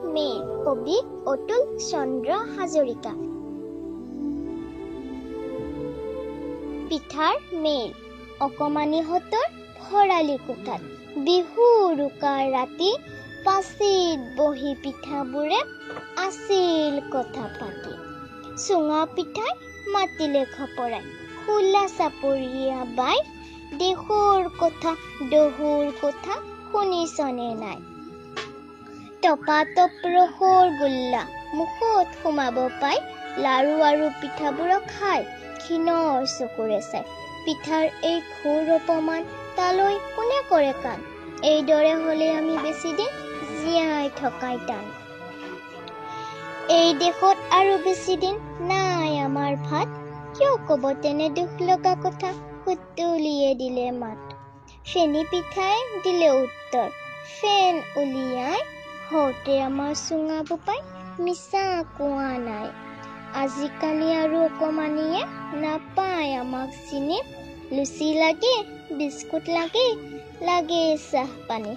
Mail কবি অতুল চন্দ্ৰ হাজৰিকা। পিঠাৰ mail অকমানিহঁতৰ Bharali কোঠাত বিহু উৰুকাৰ ৰাতি পাচিত বহি পিঠাবোৰে আছিল কথা পাতি। চুঙা পিঠাই মাতিলে খপৰাই খোলা চাপৰিয়া বাই দেশৰ কথা দহুৰ কথা শুনিছনে নাই। টপাটপ ৰসৰ গোল্লা মুখত সোমাব পাই লাৰু আৰু পিঠাবোৰক খাই ক্ষীণৰ চকুৰে চাই। পিঠাৰ এই ঘোৰ অপমান তালৈ কোনে কৰে কাণ। এইদৰে হলে আমি বেছি দিন জীয়াই থকাই টান। এই দেশত আৰু বেছি দিন নাই আমাৰ ভাত। কিয় কব তেনে দুখ লগা কথা সুতুলিয়ে দিলে মাত। ফেনি পিঠাই দিলে উত্তৰ ফেন উলিয়াই হওঁতে আমাৰ চুঙা বোপাই মিছা কোৱা নাই। আজিকালি আৰু অকমানিয়ে নাপায় আমাক চিনি। লুচি লাগে বিস্কুট লাগে লাগে চাহ পানী।